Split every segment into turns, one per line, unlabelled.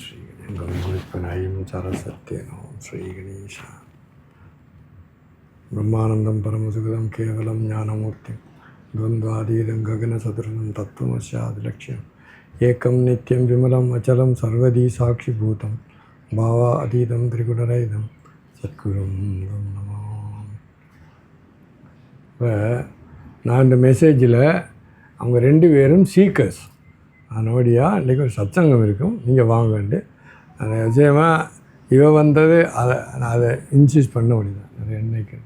श्रीगणेशं सरस्वत्येन श्रीगणेश ब्रह्मानन्दं परमसुखदं केवलं ज्ञानमूर्तिं द्वन्द्वातीतं गगनसदृशं तत्त्वमस्यादिलक्ष्यम् एकं नित्यं विमलम् अचलं सर्वदी साक्षिभूतं भावातीतं त्रिगुणरहितं सद्गुरुं नमामि. இப்போ நான் இந்த மெசேஜில் அவங்க 2 பேரும் சீக்கர்ஸ் அதனோடியாக இன்றைக்கி ஒரு சத்சங்கம் இருக்கும், நீங்கள் வாங்கண்டு அந்த விஷயமாக இவ வந்தது அதை இன்சிஸ்ட் பண்ண முடியுதான் அது என்னைக்கு.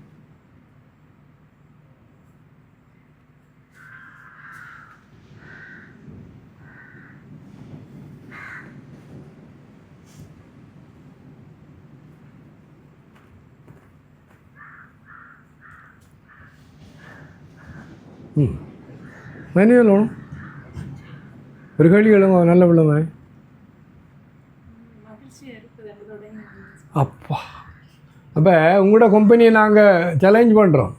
மேனுவல் ஒரு கேள்வி எழுங்க நல்ல பிள்ளைமை அப்பா. அப்போ உங்களோட கம்பெனியை நாங்கள் சேலஞ்ச் பண்ணுறோம்.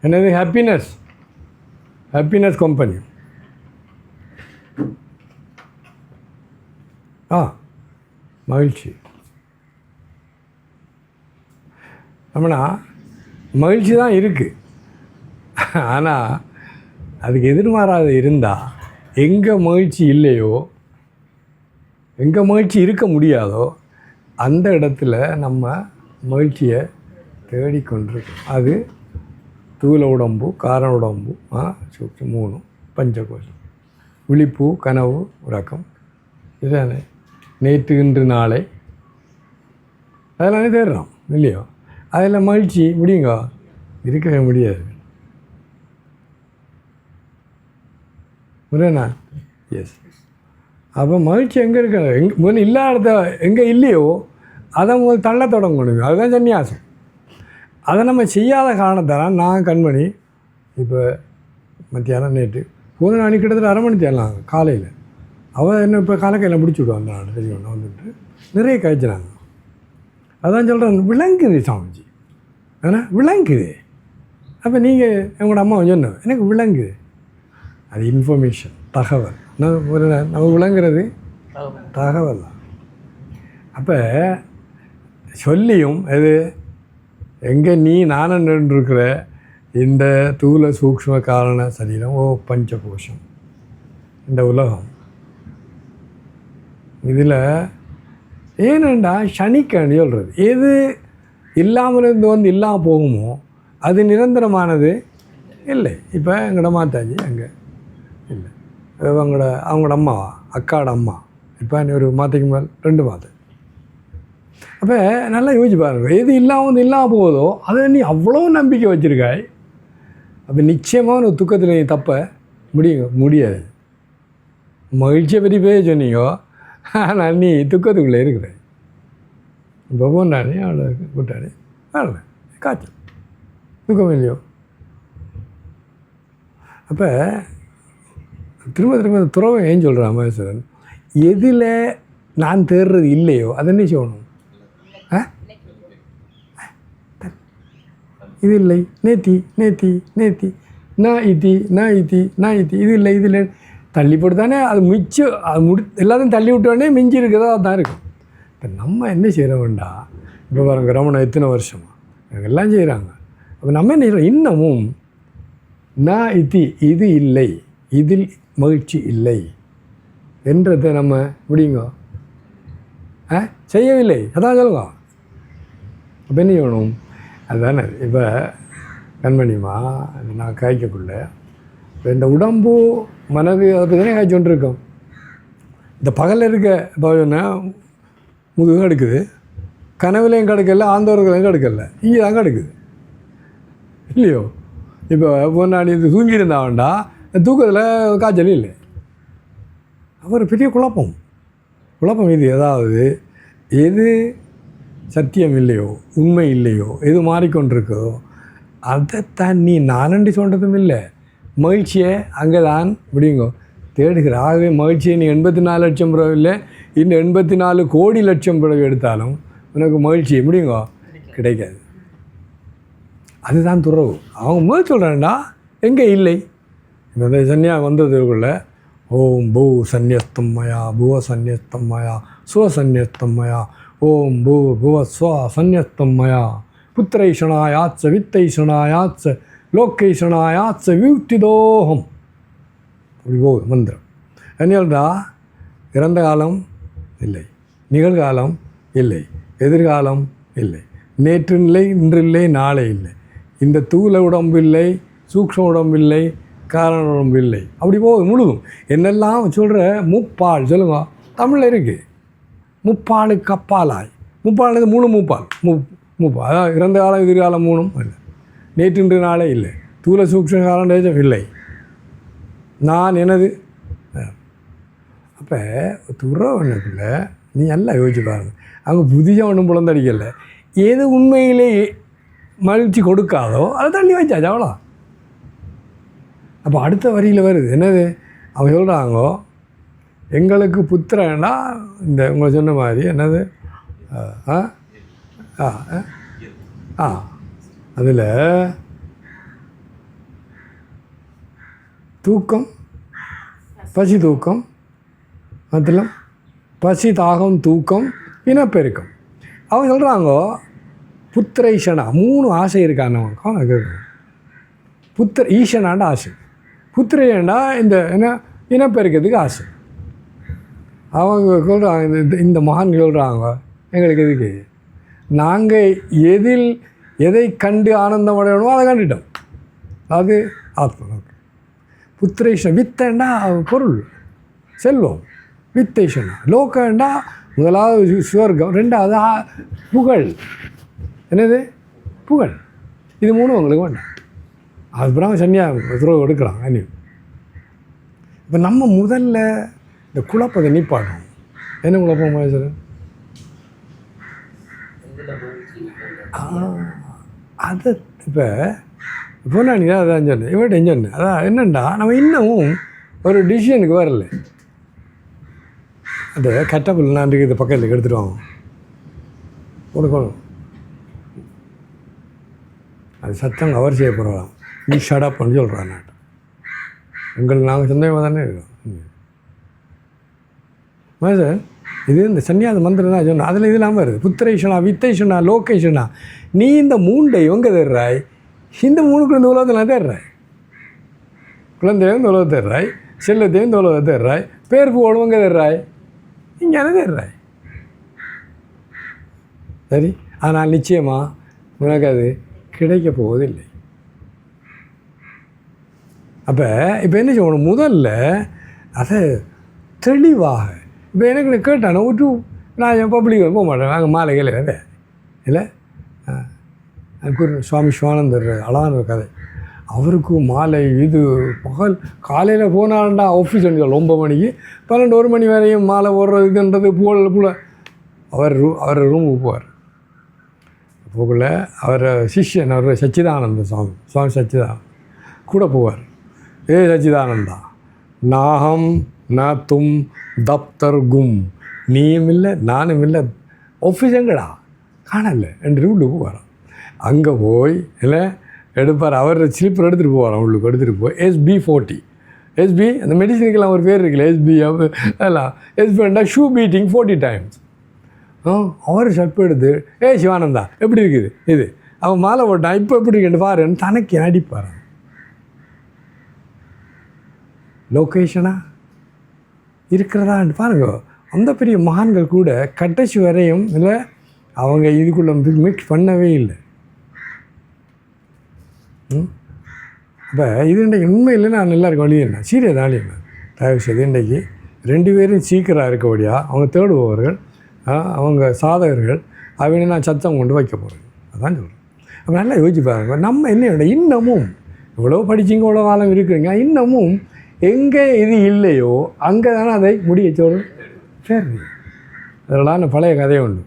என்னது ஹாப்பினஸ் கம்பெனி. மகிழ்ச்சி. நம்மனா மகிழ்ச்சி தான் இருக்குது, ஆனால் அதுக்கு எதிர்மாறாத இருந்தால் எங்கே மகிழ்ச்சி இல்லையோ, எங்கே மகிழ்ச்சி இருக்க முடியாதோ அந்த இடத்துல நம்ம மகிழ்ச்சியை தேடிக்கொண்டிருக்கோம். அது தூல உடம்பு, காரண உடம்பு, சூக்ஷ்ம 3 பஞ்சகோஷம், விழிப்பு, கனவு, உறக்கம், இதுதானே நேற்று இன்று நாளை அதெல்லாம் தேடுறோம் இல்லையோ. அதில் மகிழ்ச்சி முடியுங்க இருக்கவே முடியாது. புரியண்ணா? எஸ். அப்போ மகிழ்ச்சி எங்கே இருக்க முதல்ல இல்லாத எங்கே இல்லையோ அதை முதல் தள்ள தொடங்கணும். அதுதான் சன்னியாசம். அதை நம்ம செய்யாத காரணத்தால் நான் கண்மணி இப்போ மத்தியானம் நேற்று போன நாளைக்கு கிட்டத்தட்ட 1/2 மணி தேரலாம் காலையில். அவள் என்ன இப்போ காலக்கையில் முடிச்சு விடுவான் நான் தெரியும் வந்துட்டு நிறைய காய்ச்சினாங்க. அதான் சொல்கிறேன், விளங்குது சாமிஜி, ஆனால் விளங்குது. அப்போ நீங்கள் உங்களோட அம்மா சொன்ன எனக்கு விளங்குது, அது இன்ஃபர்மேஷன், தகவல். நம்ம விளங்குறது தகவல் தான். அப்போ சொல்லியும் அது எங்கே நீ நானும் இருக்கிற இந்த தூல சூக்ஷ்ம காரண சரீரம், பஞ்சகோஷம், இந்த உலகம், இதில் ஏனெண்டா சனிக்கணி சொல்கிறது எது இல்லாமல் இருந்து வந்து இல்லாமல் போகுமோ அது நிரந்தரமானது இல்லை. இப்போ எங்களோட மாதாஜி அங்கே இல்லை, அவங்களோட அம்மாவா அக்காவோட அம்மா இப்போ ஒரு மாதத்துக்கு மேல் 2 மாதம். அப்போ நல்லா யோசிச்சு பாருங்க, எது இல்லாமல் வந்து இல்லாமல் போகுதோ அதை நீ அவ்வளோ நம்பிக்கை வச்சுருக்காய். அப்போ நிச்சயமாக ஒரு துக்கத்தில் நீ தப்ப முடியாது. மகிழ்ச்சியை பற்றி பேச சொன்னீங்கோ, ஆனால் நீ துக்கத்துக்குள்ளே இருக்கிற. இப்போ போண்டானே அவ்வளோ கூட்டானே வரல காய்ச்சல் துக்கம் இல்லையோ. அப்போ திரும்ப துறவை ஏன் சொல்கிறேன் மகேஸ்வரன், எதில் நான் தேடுறது இல்லையோ அதை என்ன செய்யணும்? இது இல்லை நேத்தி நான் இத்தி இது இல்லை இது தள்ளி போட்டு தானே அது மிச்சம் அது எல்லாத்தையும் தள்ளி விட்டோடனே மிஞ்சி இருக்கிறதா தான் இருக்கும். இப்போ நம்ம என்ன செய்கிற வேண்டாம். இப்போ பாருங்க ரமணன் எத்தனை வருஷமாக எல்லாம் செய்கிறாங்க. அப்போ நம்ம என்ன செய்கிறோம், இன்னமும் நான் இது இல்லை, இதில் மகிழ்ச்சி இல்லை என்றதை நம்ம முடியுங்க செய்யவில்லை. அதான் சொல்லுங்க. அப்போ என்ன செய்யணும்? அதுதானே இப்போ கண்மணிமா நான் காய்க்கக்குள்ள இப்போ இந்த உடம்பு மனது அதை பற்றி தானே காய்ச்சி கொண்டு இருக்கோம். இந்த பகலில் இருக்க இப்போ முதுகும் எடுக்குது, கனவுலையும் கிடக்கல, ஆந்தோர்களையும் கிடக்கல, இங்கே தான் கிடக்குது இல்லையோ. இப்போ பொன்னாடி இது தூங்கியிருந்தா வேண்டா தூக்கத்தில் காய்ச்சல் இல்லை. அவர் பெரிய குழப்பம் இது. ஏதாவது எது சத்தியம் இல்லையோ, உண்மை இல்லையோ, எது மாறிக்கொண்டிருக்கோ அதைத்தான் நீ நானண்டி சொல்கிறதும் இல்லை. மகிழ்ச்சியை அங்கே தான் முடியுங்கோ தேடுகிற. ஆகவே மகிழ்ச்சியை நீ 84 லட்சம் பிறகு இல்லை, இன்னும் 84 கோடி லட்சம் பிறகு எடுத்தாலும் உனக்கு மகிழ்ச்சி முடியுங்கோ கிடைக்காது. அதுதான் துறவு. அவங்க முதல் சொல்கிறான்டா எங்கே இல்லை. இந்த சன்னியா வந்ததுக்குள்ள ஓம் பூ சந்நியஸ்தம் மயா பூவ சந்நியஸ்தம் மயா சுவசன்யஸ்தம் மயா ஓம் பூ புவ ஸ்வா சன்யஸ்தம் மயா புத்திரைஷனாயாச்ச வித்தைஷனாயாச்ச லோக்கைஷனாயாச்ச வியுக்திதோகம். அப்படி போகுது மந்திரம். என்னடா இறந்த காலம் இல்லை, நிகழ்காலம் இல்லை, எதிர்காலம் இல்லை, நேற்று இல்லை, இன்றில்லை, நாளை இல்லை, இந்த தூள உடம்பு இல்லை, சூக்ஷ்ம உடம்பு இல்லை, காரண உடம்பு இல்லை. அப்படி போகுது முழுதும். என்னெல்லாம் சொல்கிற முப்பால் சொல்லுங்க தமிழில் இருக்குது. முப்பாலுக்கு அப்பாலாய், முப்பாலுக்கு மூணு முப்பால் முப்பால், அதான் இறந்த காலம் எதிர்காலம் மூணும் இல்லை, நேற்று இன்று நாளே இல்லை, தூள சூக்ஷ்ம காலம் தேசம் இல்லை, நான் எனது. அப்போ துறவனுக்குள்ள நீ எல்லாம் யோசிச்சு பாருங்க. அவங்க புதிதாக ஒன்றும் புலந்தடிக்கலை. எது உண்மையிலே மகிழ்ச்சி கொடுக்காதோ அதை தள்ளி வச்சாச்சு, அவ்வளோ. அப்போ அடுத்த வரியில் வருது என்னது, அவங்க சொல்கிறாங்க எங்களுக்கு புத்திரன்னா இந்த உங்களை சொன்ன மாதிரி என்னது அதில் தூக்கம், பசி தூக்கம், அதில் பசி தாகம் தூக்கம் இனப்பெருக்கம். அவங்க சொல்கிறாங்க புத்திர ஈசனா 3 ஆசை இருக்கான்னு கேட்கணும். புத்திர ஈசனாண்ட ஆசை, புத்திரேண்டா இந்த என்ன இனப்பெருக்கிறதுக்கு ஆசை. அவங்க சொல்கிறாங்க இந்த மகான் சொல்கிறாங்க எங்களுக்கு எதுக்கு, நாங்கள் எதை கண்டு ஆனந்தம் அடையணுமோ அதை கண்டுட்டோம், அது ஆத்மா. புத்திரேஷன் வித்தேண்டா பொருள் செல்வம், வித்தேஷனா லோக்கண்டா முதலாவது சுவர்க்கம், 2வது புகழ், என்னது புகழ். இது 3 உங்களுக்கு வேண்டாம். அதுக்கப்புறம் சன்னியாக எடுக்கலாம் அன்னி. இப்போ நம்ம முதல்ல இந்த குழப்பத்தை நிப்பாட்டணும். என்ன குழப்பம் சார்? அதை இப்போ நான் அதான் சொன்னேன், இவர்கிட்ட சொன்னேன். அதான் என்னென்னா நம்ம இன்னமும் ஒரு டிசிஷனுக்கு வரல. அந்த கட்டபில் நான் இது பக்கத்தில் எடுத்துகிட்டு வாங்க கொடுக்கணும். அது சத்தம் அவர் செய்ய போகிறோம். நீ ஷடப்னு சொல்கிறான். நான் உங்களுக்கு நாங்கள் சொந்தமாக தானே இருக்கோம். சார் இது இந்த சன்னியாச மந்திரம் தான் சொன்னேன். அதில் இதெல்லாம் வருது. புத்திரேஷனா வித்தேஷனா லோகேஷனா. நீ இந்த 3 இவங்க தேடுறாய், இந்த 3க்கு இந்த உலகத்தில் நான் தேடுறாய். குழந்தையும் இந்த உலகத்தை தேடுறாய், செல்லத்தையும் இந்த உலகத்தை தேடுறாய், பேர் போடுவங்க தேடுறாய், இங்கே அதை தேடுறாய். சரி, ஆனால் நிச்சயமாக உனக்கு அது கிடைக்க போவதில்லை. அப்போ என்ன செய்யணும், முதல்ல அதை தெளிவாக. இப்போ எனக்கு கேட்டானே நான் என் பப்ளிக் போக மாட்டேன், நாங்கள் மாலைகளே இல்லை. சுவாமி சிவானந்தர் அழகான கதை. அவருக்கு மாலை இது பகல் காலையில் போனாண்டா ஆஃபீஸ் 9 மணிக்கு 12 மணி வரையும் மாலை ஓடுறதுன்றது போல அவர் ரூமுக்கு போவார். போகல அவர் சிஷ்யன், அவர் சச்சிதானந்த சுவாமி சச்சிதானந்த கூட போவார். சச்சிதானந்தா நாகம் ந தும் தப்தர் கும், நீயும் இல்லை நானும் இல்லை, ஆஃபீஸ் எங்கடா காணல என்று உள்ளுக்கு போகிறான். அங்கே போய் இல்லை எடுப்பார். அவர் ஸ்லிப்பர் எடுத்துகிட்டு போவாராம், உள்ளுக்கு எடுத்துகிட்டு போய் SB40 SB அந்த மெடிசனுக்கெல்லாம் ஒரு பேர் இருக்குல்ல, SB அதெல்லாம் SB ஷூ பீட்டிங் 40 times. அவர் ஸ்டெப் எடுத்து சிவானந்தா எப்படி இருக்குது இது, அவன் மாலை போட்டான், இப்போ எப்படி இருக்குன்னு பாருன்னு தனக்கு அடிப்பார். லொக்கேஷனா இருக்கிறதான்னு பாருங்க. அந்த பெரிய மகான்கள் கூட கடைசி வரையும் இல்லை அவங்க இதுக்குள்ளே மிக்ஸ் பண்ணவே இல்லை. அப்போ இது இன்றைக்கு உண்மையில் நான் எல்லாருக்கும் வழி என்ன சீரியஸ் ஆளி என்ன தயவு செய்து இன்றைக்கு 2 பேரும் சீக்கிரம் இருக்கபடியா அவங்க தேடுபவர்கள், அவங்க சாதகர்கள், அவங்க நான் சத்தம் கொண்டு வைக்க போகிறேன். அதான் சொல்கிறேன். அப்போ நல்லா யோசிச்சு பாருங்க. நம்ம என்ன இன்னமும் இவ்வளோ படிச்சிங்க, இவ்வளோ காலம் இருக்குங்க, இன்னமும் எங்கே இது இல்லையோ அங்கே தானே அதை முடிய சொல்லும். சரி, அதெல்லாம் பழைய கதையை உண்டு.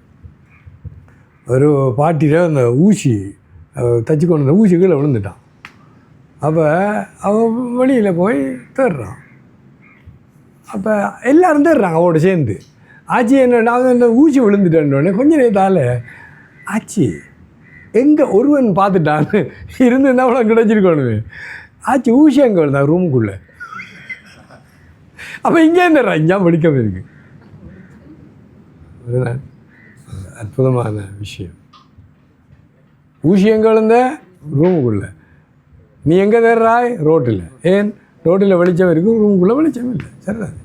ஒரு பாட்டியில் அந்த ஊசி தச்சு கொண்டு வந்த ஊசி கீழே விழுந்துட்டான். அப்போ அவன் வெளியில் போய் தேடுறான். அப்போ எல்லோரும் தேடுறாங்க அவரோட சேர்ந்து. ஆச்சி என்ன அந்த ஊசி விழுந்துட்டேன்னொடனே கொஞ்ச நேரத்தால் ஆச்சி எங்கே ஒருவன் பார்த்துட்டான்னு இருந்துன்னா அவ்வளோ கிடச்சிருக்கணுமே. ஆச்சி ஊசி அங்கே விழுந்தா ரூமுக்குள்ளே. அப்போ இங்கே இருந்துடுறான், இங்கே படிக்காம இருக்கு. அதுதான் அற்புதமான விஷயம். ஊசி எங்கே விழுந்த? ரூமுக்குள்ளே. நீ எங்கே தேடுறாய்? ரோட்டில். ஏன்? ரோட்டில் வெளிச்சம் இருக்கும், ரூமுக்குள்ளே வெளிச்சம் இல்லை. சரிதான்.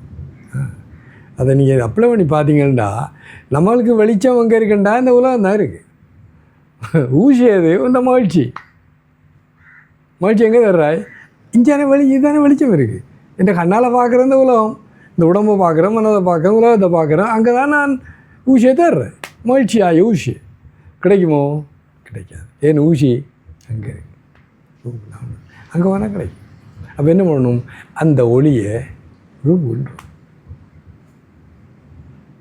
அதை நீங்கள் அப்ளை பண்ணி பார்த்தீங்கன்னா நம்மளுக்கு வெளிச்சம் அங்கே இருக்குண்டா இந்த உலகம் தான் இருக்குது. ஊசி அது இந்த மகிழ்ச்சி. மகிழ்ச்சி எங்கே தேடுறாய்? இஞ்சானே இதுதானே வெளிச்சம் இருக்குது. என் கண்ணால் பார்க்குற இந்த உலகம், இந்த உடம்பை பார்க்குறேன், மனதை பார்க்குறேன், உலகத்தை பார்க்குறேன். அங்கே தான் நான் ஊசியை தேடுறேன். மகிழ்ச்சியாகி ஊசி கிடைக்குமோ? கிடைக்காது. ஏன்? ஊசி அங்கே இருக்கு, அங்கே வேணால் கிடைக்கும். அப்போ என்ன பண்ணணும்? அந்த ஒளியை ரூபுன்றோம்.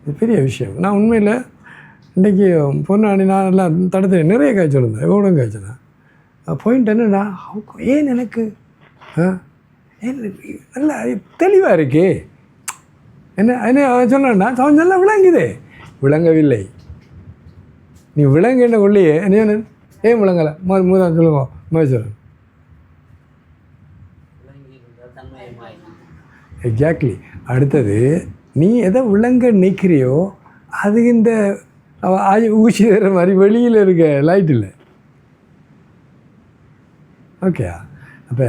இது பெரிய விஷயம். நான் உண்மையில் இன்றைக்கி பொண்ணாடி நான் எல்லாம் தடுத்து நிறைய காய்ச்சல் இருந்தேன். எவ்வளோ காய்ச்சலா? பாயிண்ட் என்னடா, ஏன் எனக்கு ஏன் நல்லா தெளிவாக இருக்கே என்ன என்ன சொன்னா அவன் நல்லா விளங்குதே. விளங்கவில்லை. நீ விளங்கு என்ன கொள்ளையே என்ன ஏன் விளங்கலை? மூதான் சொல்லுங்க மகேஸ்வரன். எக்ஸாக்ட்லி. அடுத்தது நீ எதை விளங்க நிற்கிறியோ அது இந்த ஊசி தர மாதிரி வெளியில் இருக்க லைட் இல்லை. ஓகே. அப்போ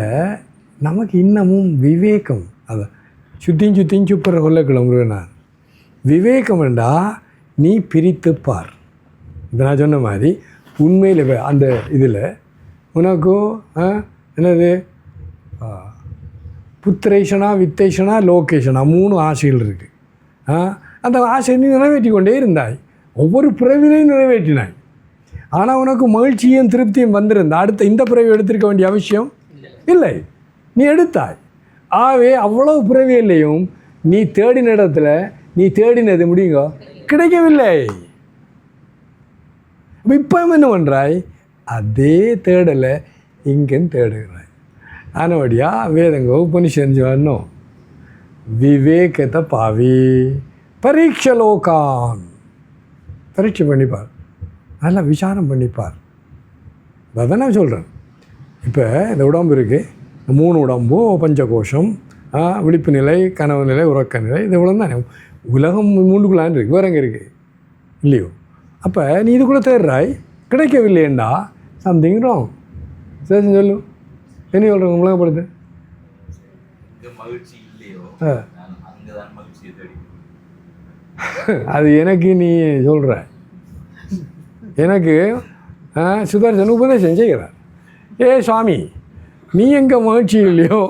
நமக்கு இன்னமும் விவேகம், அதை சுற்றியும் சுப்புற கொள்ள கிளம்புறேன் நான். விவேகம் வேண்டா நீ பிரித்து பார். இப்போ நான் சொன்ன மாதிரி உண்மையில் அந்த இதில் உனக்கும் என்னது புத்திரேஷனா, வித்தேஷனா, லோகேஷனா 3 ஆசைகள் இருக்குது. அந்த ஆசை நீ நிறைவேற்றி கொண்டே இருந்தாய், ஒவ்வொரு பிறவிலையும் நிறைவேற்றினாய். ஆனால் உனக்கு மகிழ்ச்சியும் திருப்தியும் வந்திருந்தா அடுத்த இந்த பிறவி எடுத்திருக்க வேண்டிய அவசியம் இல்லை. நீ எடுத்தாய். ஆகவே அவ்வளவு பிறவியிலையும் நீ தேடின இடத்துல நீ தேடினது முடியுங்க கிடைக்கவில்லை. இப்போ என்ன பண்ணுறாய்? அதே தேடலை இங்கேன்னு தேடுகிறாய். ஆனபடியா வேதங்க உபனிஷன் வரணும். விவேகத்தை பாவி பரீட்சலோகான். பரீட்சை பண்ணிப்பார், நல்லா விசாரம் பண்ணிப்பார். அதான் நான் சொல்கிறேன். இப்போ இந்த உடம்பு இருக்குது, இந்த 3 உடம்போ பஞ்சகோஷம், விழிப்பு நிலை, கனவு நிலை, உறக்க நிலை, இது இவ்வளோ தானே. உலகம் 3க்குள்ளான் இருக்குது, வேற எங்கே இருக்குது இல்லையோ? அப்போ நீ இதுக்குள்ளே தேடுறாய், கிடைக்கவில்லையேண்டா சம்திங் ராங். சரி சொல்லு, என்ன சொல்கிறேன்? உலகப்படுத்து. அது எனக்கு நீ சொல்கிற. எனக்கு சுதர்சன் உபதேசம் செய்கிறார். ஏ சுவாமி, நீ எங்கே மகிழ்ச்சி இல்லையோ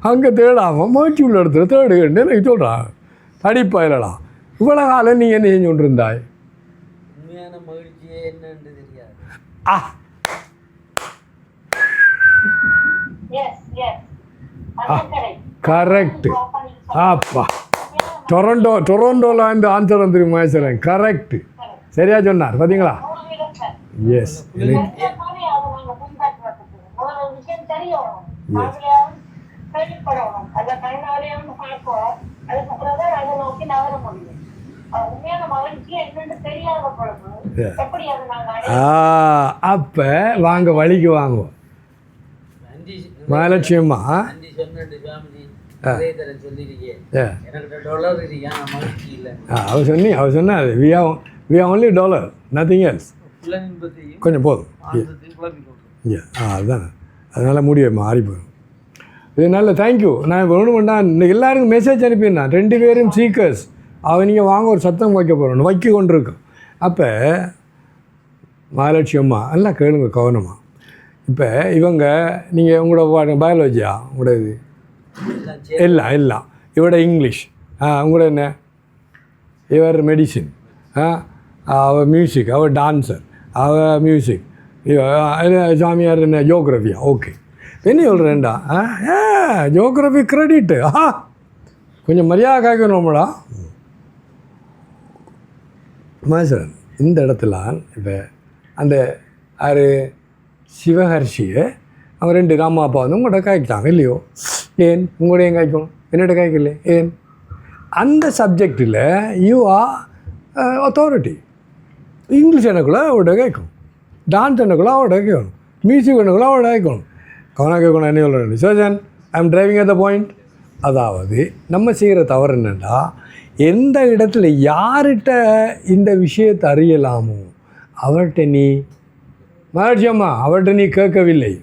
அங்கே தேடாமல் மகிழ்ச்சி உள்ள இடத்துல தேடுகன்னு எனக்கு சொல்கிறான். தடிப்பாயிலடா, இவ்வளோ காலம் நீ என்ன செஞ்சு கொண்டு இருந்தாய்?
உண்மையான மகிழ்ச்சியே என்னன்னு தெரியாது.
கரெக்டு. அப்பா டொரண்டோவில் இந்த ஆன்சர் வந்து மகேஸ்வரன் கரெக்டு, சரியா சொன்னார். பார்த்தீங்களா? எஸ். அப்போ வாங்க வழிக்கு வாங்குவோம். மகாலட்சுமியம்மா அவர் சொன்னார் we are only dollar, nothing else. கொஞ்சம் போதும். அதுதானே, அதனால் முடியுமா ஆறி போயிடும். இதனால் தேங்க்யூ. நான் வேணும் வேண்டாம் இன்னைக்கு எல்லாருக்கும் மெசேஜ் அனுப்பியிருந்தேன். 2 பேரும் சீக்கர்ஸ். அவன் நீங்கள் வாங்க ஒரு சத்தம் வைக்க போகிறோம், வைக்க கொண்டு இருக்கோம். அப்போ மகாலட்சுமி அம்மா எல்லாம் கேளுங்க கவனமாக. இப்போ இவங்க நீங்கள் உங்களோட பயாலஜியா, உங்களோட இது எல்லாம் இவட இங்கிலீஷ், உங்களோட என்ன இவர் மெடிசின், அவர் மியூசிக், அவர் டான்ஸர், அவர் மியூசிக், சாமியார் என்ன ஜியோகிரஃபியா. ஓகே, என்ன சொல்கிறேன்டா ஜியோகிரஃபி கிரெடிட்டு. கொஞ்சம் மரியாதை காக்கணும்டா மகேஸ்வரன். இந்த இடத்துல இப்போ அந்த ஆறு சிவஹர்ஷியை அவங்க 2 ராமா அப்பா வந்து உங்கள்கிட்ட காய்க்கிட்டாங்க இல்லையோ? ஏன் உங்களோட ஏன் காய்க்கணும்? என்னோட காய்க்கல ஏன்? அந்த சப்ஜெக்டில் யூ ஆர் அத்தாரிட்டி. இங்கிலீஷ் எனக்குள்ள அவட கேட்கும், டான்ஸ் எனக்குள்ள அவட கேட்கணும், மியூசிக் எனக்குள்ள அவட கேட்கணும். கவனம் கேட்கணும். என்ன சொல்கிறேன் Sojan, I am driving at the point. அதாவது நம்ம செய்கிற தவறு என்னென்னா எந்த இடத்துல யார்கிட்ட இந்த விஷயத்தை அறியலாமோ அவர்கிட்ட நீ மகிழ்ச்சியம்மா அவர்கிட்ட நீ கேட்கவில்லை.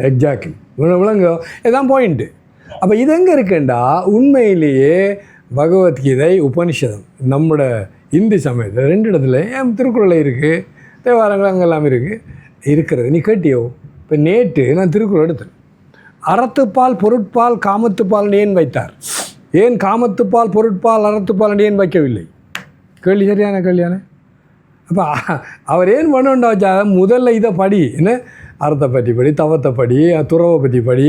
எக்ஸாக்ட்லி விளங்க இதான் பாயிண்ட்டு. அப்போ இது எங்கே இருக்குண்டா உண்மையிலேயே பகவத்கீதை உபனிஷதம் நம்மளோட இந்து சமயத்தில் 2 இடத்துல என் திருக்குறளில் இருக்குது, தேவாரங்கள் அங்கெல்லாம் இருக்கிறது. நீ கேட்டியோ? இப்போ நேற்று நான் திருக்குறள் எடுத்தேன். அறத்துப்பால் பொருட்பால் காமத்துப்பால் ஏன் வைத்தார்? ஏன் காமத்துப்பால் பொருட்பால் அறத்துப்பால் ஏன் வைக்கவில்லை? கேள்வி சரியான கேள்வியான. அப்போ அவர் ஏன் பண்ணுண்டா வச்சா முதல்ல இதை படி, என்ன அறத்தை பற்றி படி, தவத்தை படி, துறவை பற்றி படி,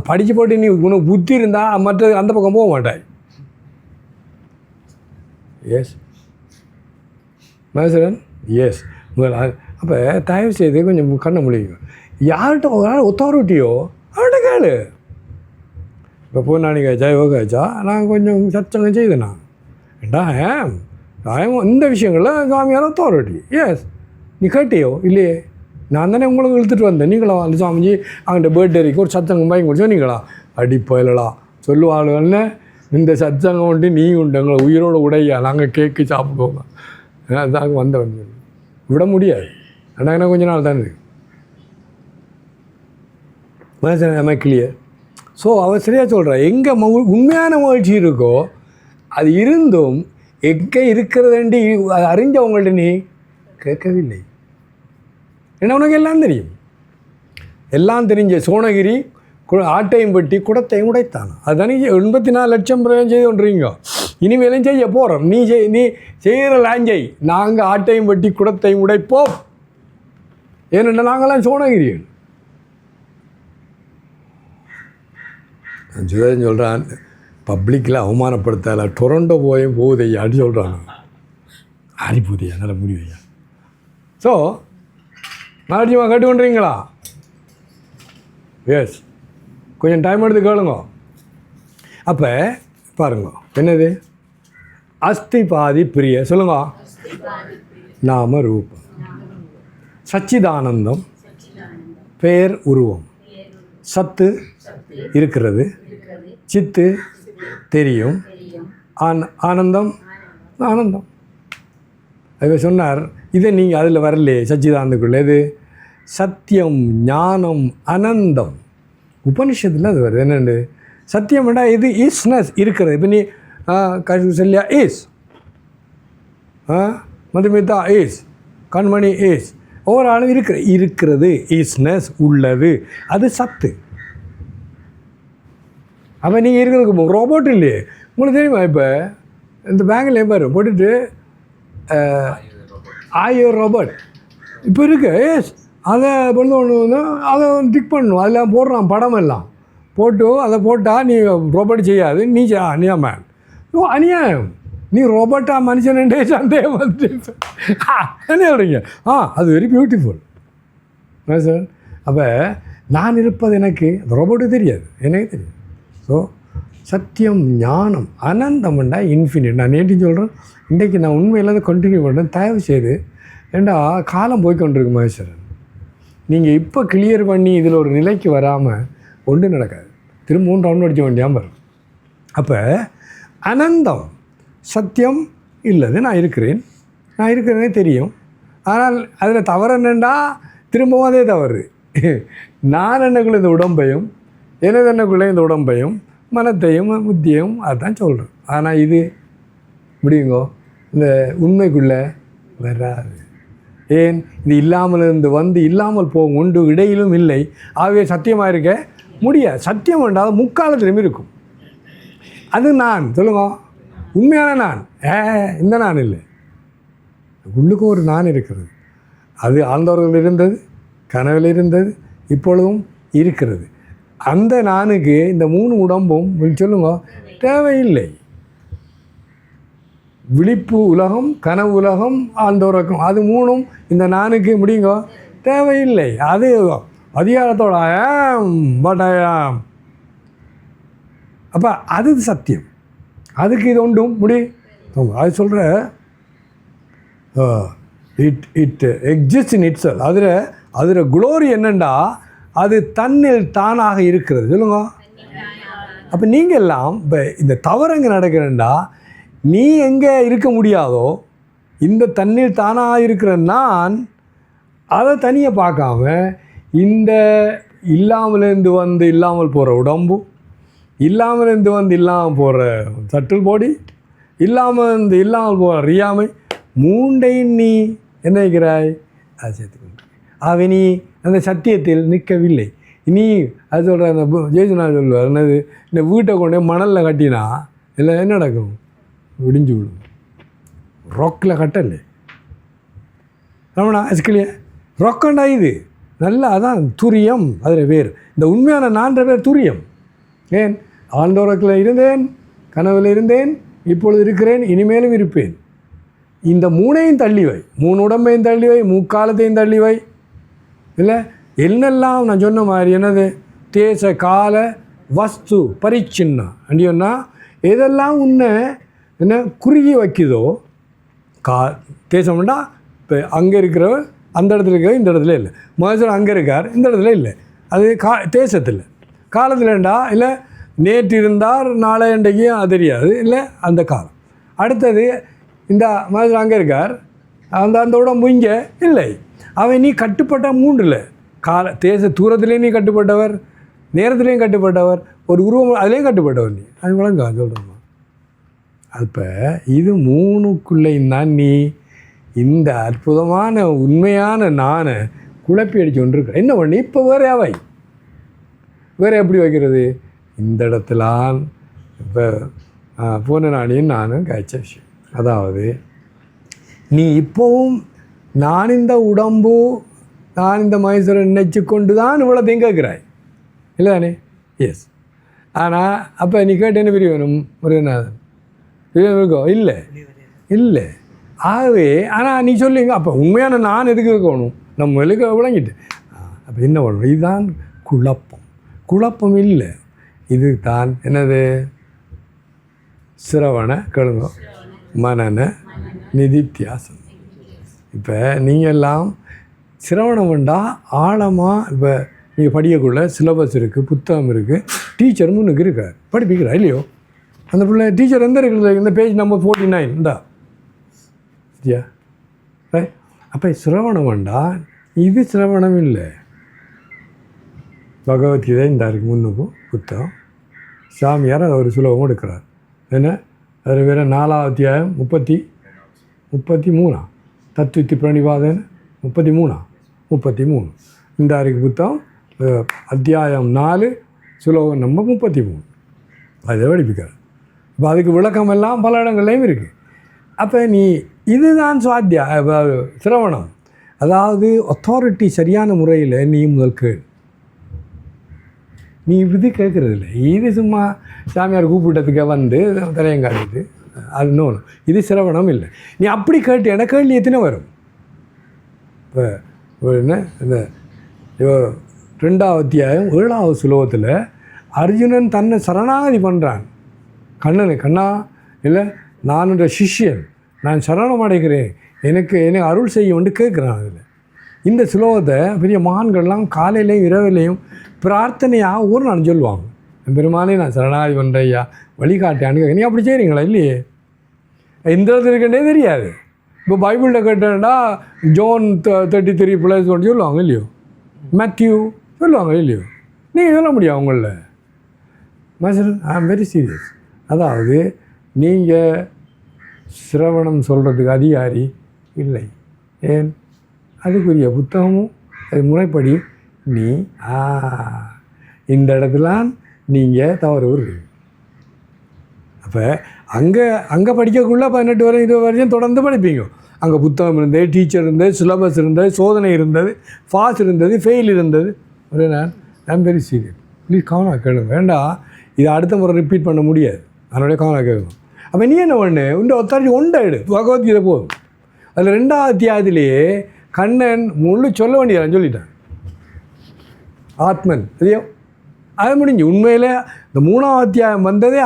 படித்து போட்டு நீ உனக்கு புத்தி இருந்தால் மற்ற அந்த பக்கம் போக மாட்டாய். எஸ் மேசரன் எஸ் முதல்ல. அப்போ தயவு செய்து கொஞ்சம் கண்ணை முடியும். யார்கிட்ட ஒத்தாரிட்டியோ அவர்கிட்ட கேளு. இப்போ பூர்ணாணி காய்ச்சா யோகா காய்ச்சா நான் கொஞ்சம் சச்சங்கம் செய்தேண்ணா ஏண்டா இந்த விஷயங்களில் சாமியார் அத்தாரிட்டி. எஸ் நீ கேட்டியோ இல்லையே? நான் தானே உங்களுக்கு இழுத்துட்டு வந்தேன். நீங்களா அந்த சாமிஜி அவங்கள்ட்ட பர்த்டேக்கு ஒரு சச்சங்கம் வாங்கி கொடுத்தோம். நீங்களா அடிப்பயலா சொல்லுவாளுன்னு இந்த சச்சங்கம் உண்டு நீ உண்டு எங்களை உயிரோடு உடையா நாங்கள் கேக்கு சாப்பிடுவோங்க. அதாங்க வந்து விட முடியாது. ஆனால் என்ன கொஞ்ச நாள் தான் இருக்குது. மனசு கிளியர். ஸோ அவர் சரியாக சொல்கிறார். எங்கே உண்மையான மகிழ்ச்சி இருக்கோ அது இருந்தும் எங்கே இருக்கிறதுண்டு அறிஞ்சவங்கள்ட்ட நீ கேட்கவில்லை. ஏன்னா உனக்கு எல்லாம் தெரியும். எல்லாம் தெரிஞ்ச சோனகிரி ஆட்டையும் வெட்டி குடத்தையும் உடைத்தான். அதுதானே 84 லட்சம் பிரயோகம் செய்து கொண்டிருக்கீங்க. இனிமேலும் செய்ய போகிறோம். நீ செய்கிற லாஞ்சை நாங்கள் ஆட்டையும் வெட்டி குடத்தையும் உடைப்போம். ஏனென்ன நாங்களாம் சோனகிரிகள். சுதேசன் சொல்கிறான் பப்ளிக்கில் அவமானப்படுத்தலை டொரண்டோ போயும் போகுதையா அப்படி சொல்கிறான். ஆடி போகுதையா நல்ல முடிவையா. ஸோ நாட்டியமாக கேட்டுக்கொண்டுறீங்களா? எஸ் கொஞ்சம் டைம் எடுத்து கேளுங்க. அப்போ பாருங்க என்னது அஸ்தி பாதி பிரிய சொல்லுங்க. நாம ரூபம் சச்சிதானந்தம் பேர் உருவம் சத்து இருக்கிறது சித்து தெரியும் ஆனந்தம் ஆனந்தம். அதை சொன்னார். இதை நீங்கள் அதில் வரலையே சச்சிதானந்துக்குள்ள எது சத்தியம் ஞானம் அனந்தம். உபனிஷத்தில் அது வருது. என்னென்னு சத்தியம்டா இது ஈஸ்னஸ் இருக்கிறது. இப்போ நீ Kausalya is Madhumitha is Kanmani is ஒவ்வொரு ஆளும் இருக்கிறது ஈஸ்னஸ் உள்ளது அது சத்து. அப்போ நீங்கள் இருக்கிறதுக்கு ரோபோட் இல்லையே. உங்களுக்கு தெரியுமா? இப்போ இந்த பேங்கில் பாரு போட்டுட்டு ஆயுர் ரோபோட் இப்போ இருக்கு. எஸ் அதை பண்ண ஒன்று அதை டிக் பண்ணணும். அதில் போடுறான் படம் எல்லாம் போட்டு அதை போட்டால் நீ ரோபோட் செய்யாது. நீ அநியாயம் அநியாயம். நீ ரோபோட்டா மனுஷனே சந்தேகம் வந்து என்ன சொல்கிறீங்க? அது வெரி பியூட்டிஃபுல் சார். அப்போ நான் இருப்பது எனக்கு ரோபோட்டு தெரியாது, எனக்கு தெரியும். ஸோ சத்தியம் ஞானம் அனந்தம்ண்டா இன்ஃபினிட். நான் நேற்று சொல்கிறேன். இன்றைக்கி நான் உண்மையில்லாத கண்டினியூ பண்ணுறேன். தயவு செய்து ஏண்டா காலம் போய்கொண்டிருக்கு மகேஸ்வரன். நீங்கள் இப்போ கிளியர் பண்ணி இதில் ஒரு நிலைக்கு வராமல் ஒன்றும் நடக்காது. திரும்பவும் ரவுண்ட் அடிக்க வேண்டியாமல் வரும். அப்போ அனந்தம் சத்தியம் இல்லது. நான் இருக்கிறேனே தெரியும். ஆனால் அதில் தவறு என்னென்னா திரும்பவும் அதே தவறு. நான் என்னக்குள்ளே இந்த உடம்பையும் எனது என்னக்குள்ளே இந்த உடம்பையும் மனத்தையும் புத்தியையும் அதுதான் சொல்கிறேன். ஆனால் இது முடியுங்கோ இந்த உண்மைக்குள்ளே வராது. ஏன் இது இல்லாமல் இருந்து வந்து இல்லாமல் போகும் உண்டு இடையிலும் இல்லை. ஆகவே சத்தியமாக இருக்க முடியாது. சத்தியம் வேண்டாம் முக்காலத்திலும் இருக்கும். அது நான் சொல்லுங்க உண்மையான நான். இந்த நான் இல்லை. உள்ளுக்கு ஒரு நான் இருக்கிறது. அது ஆழ்ந்தவர்கள் இருந்தது, கனவில் இருந்தது, இப்பொழுதும் இருக்கிறது. அந்த நானுக்கு இந்த 3 உடம்பும் சொல்லுங்க தேவையில்லை. விழிப்பு உலகம் கனவு உலகம் ஆழ்ந்தோரக்கம் அது 3ம் இந்த நானுக்கு முடியுங்க தேவையில்லை. அது அதிகாரத்தோட பட் அப்போ அது சத்தியம். அதுக்கு இது ஒன்றும் முடியும். அது சொல்கிற it exist in it self. அதில் குளோரி என்னென்னா அது தன்னில் தானாக இருக்கிறது. சொல்லுங்க அப்போ நீங்கள் எல்லாம் இப்போ இந்த தவறு எங்கே நடக்கிறேன்டா, நீ எங்கே இருக்க முடியாதோ இந்த தண்ணீர் தானாக இருக்கிற நான் அதை தனியாக பார்க்காம இந்த இல்லாமலேருந்து வந்து இல்லாமல் போகிற உடம்பு, இல்லாமலேருந்து வந்து இல்லாமல் போகிற சட்டில் பாடி, இல்லாமல் போகிற அறியாமை, மூண்டையும் நீ என்ன வைக்கிறாய்? அதை சேர்த்துக்கொண்டு ஆகவே நீ அந்த சத்தியத்தில் நிற்கவில்லை. நீ அது சொல்கிற அந்த ஜெய்சனா சொல்லுவார் என்னது, இந்த வீட்டை கொண்டு மணலில் கட்டினா இல்லை என்ன நடக்கும்? விடிஞ்சு விடும். ரொக்கில் கட்டலை ரமணா அஸ்கிலியா ரொக்கண்டா இது நல்லா அதான் துரியம். அதில் பேர் இந்த உண்மையான நான்ற பேர் துரியம். ஏன்? ஆழ்ந்தோரத்தில் இருந்தேன், கனவில் இருந்தேன், இப்பொழுது இருக்கிறேன், இனிமேலும் இருப்பேன். இந்த மூணையும் தள்ளிவை, 3 உடம்பையும் தள்ளிவை, 3 காலத்தையும் தள்ளிவை. இல்லை என்னெல்லாம் நான் சொன்ன மாதிரி என்னது தேச கால வஸ்து பரிச்சின்னா அப்படின்னா எதெல்லாம் உன்னை என்ன குறுகி வைக்குதோ தேசம்னா இப்போ அங்கே இருக்கிறவர் அந்த இடத்துல இருக்கிற இந்த இடத்துல இல்லை, மனுஷன் அங்கே இருக்கார் இந்த இடத்துல இல்லை, அது தேசத்தில் காலத்தில்ண்டா இல்லை நேற்று இருந்தார் நாளை இன்றைக்கு அது தெரியாது இல்லை அந்த காலம். அடுத்தது இந்த மனுஷன் அங்கே இருக்கார் அந்த உடம்பு இங்கே இல்லை. அவன் நீ கட்டுப்பட்ட 3 தேச தூரத்துலேயும் நீ கட்டுப்பட்டவர், நேரத்துலேயும் கட்டுப்பட்டவர், ஒரு உருவம் அதுலேயும் கட்டுப்பட்டவர். நீ அது வழங்க சொல்கிறோமா? அப்போ இது 3க்குள்ளேயும் தான் நீ இந்த அற்புதமான உண்மையான நானை குழப்பி அடிச்சு கொண்டிருக்க. என்ன பண்ணி இப்போ வேறு அவை வேறு எப்படி வைக்கிறது? இந்த இடத்துலான் இப்போ போன நாளையும் நானும் காய்ச்ச விஷயம். அதாவது நீ இப்போவும் நான் இந்த உடம்பு நான் இந்த மைசூரை நினைச்சு கொண்டு தான் இவ்வளோத்தையும் கேட்குறாய் இல்லை தானே? எஸ். ஆனால் அப்போ நீ கேட்டு என்ன பிரிவு வேணும்? முருகநாதன் பிரிவு இருக்கோ? இல்லை இல்லை. ஆகவே ஆனால் நீ சொல்லுங்க அப்போ உண்மையான நான் எதுக்கு இருக்கணும்? நம்ம எழுக்க விளங்கிட்டு அப்போ என்ன பண்ணணும்? இதுதான் குழப்பம் இல்லை. இது தான் என்னது? சிரவண கேளுங்க மனன நிதித்தியாசம். இப்போ நீங்கள் எல்லாம் சிரவணம் வேண்டாம் ஆழமாக. இப்போ நீங்கள் படிக்கக்குள்ள சிலபஸ் இருக்குது, புத்தகம் இருக்குது, டீச்சர் முன்னுக்கு இருக்கார் படிப்பிக்கிறா இல்லையோ? அந்த பிள்ளை டீச்சர் எந்த இருக்கிறது? இந்த பேஜ் நம்பர் 49 இந்தா சரியா? அப்போ சிரவணம் வேண்டாம். இது சிரவணம் இல்லை. பகவத்கீதை இந்த இருக்குது முன்னுக்கும் புத்தகம். சாமியார் அதை ஒரு சுலபமும் எடுக்கிறார். என்ன அதில் வேறு 4ஆம் அத்தியாயம் 33 தத்துவத்தி பிரணிபாதன் 33 இந்த அறிக்கை புத்தகம் அத்தியாயம் 4 சுலோகம் நம்பர் 33 அதை படிப்பிக்கிறார். இப்போ அதுக்கு விளக்கம் எல்லாம் பல இடங்கள்லையும் இருக்குது. அப்போ நீ இதுதான் சுவாத்தியா சிரவணம். அதாவது அத்தாரிட்டி சரியான முறையில் நீ முதல் கேள். நீ இது கேட்குறது இல்லை. இது சும்மா சாமியார் கூப்பிட்டதுக்கு வந்து தலையங்காட்டுது அது இன்னொன்று. இது சிரவணம் இல்லை. நீ அப்படி கேட்டேன்னா கேள்வி எத்தனை வரும்? இப்போ என்ன இந்த 2ஆம் அத்தியாயம் 7ஆவது சுலோகத்தில் அர்ஜுனன் தன்னை சரணாகதி பண்ணுறான். கண்ணா இல்லை நான் என்ற சிஷ்யன், நான் சரணம் அடைகிறேன், எனக்கு அருள் செய்யும்னு கேட்குறான். அதில் இந்த சுலோகத்தை பெரிய மகான்கள்லாம் காலையிலையும் இரவிலையும் பிரார்த்தனையாக ஒரு நாள் சொல்லுவாங்க. பெருமானே நான் சரணாகதி பண்ணுறேன் ஐயா வழிகாட்டான்னு கேட்க. நீ அப்படி செய்கிறீங்களா? இல்லையே. இந்த இடத்துல இருக்கே தெரியாது. இப்போ பைபிளில் கேட்டேன்டா ஜோன் 33+1 சொல்லுவாங்க இல்லையோ? மேத்யூ சொல்லுவாங்க இல்லையோ? நீங்கள் சொல்ல முடியும் அவங்கள. Master I am very serious. அதாவது நீங்கள் சிரவணம் சொல்கிறதுக்கு அதிகாரி இல்லை. ஏன்? அதுக்குரிய புத்தகமும் அது முறைப்படி நீ இந்த இடத்துல நீங்கள் தவறு வருவீங்க. அப்போ அங்கே படிக்கக்குள்ள 18 வரை 20 வரையும் தொடர்ந்து படிப்பீங்க. அங்கே புத்தகம் இருந்தது, டீச்சர் இருந்தது, சிலபஸ் இருந்தது, சோதனை இருந்தது, பாஸ் இருந்தது, ஃபெயில் இருந்தது. ஒரே நான் வெரி சீரியஸ். ப்ளீஸ் கவனம் கேளுங்க. வேண்டாம் இதை அடுத்த முறை ரிப்பீட் பண்ண முடியாது. அதனுடைய கவனம் கேட்கணும். அப்போ நீ என்ன பண்ணு? உண்ட ஒத்தாரிச்சு ஒன்றாயிடு பகவத்கீதை போதும். அதில் 2ஆம் அத்தியாயத்திலேயே கண்ணன் முழு சொல்ல வேண்டியதான் சொல்லிட்டான். ஆத்மன் அதையோ அது முடிஞ்சு. உண்மையில் இந்த 3ஆம் அத்தியாயம் வந்ததே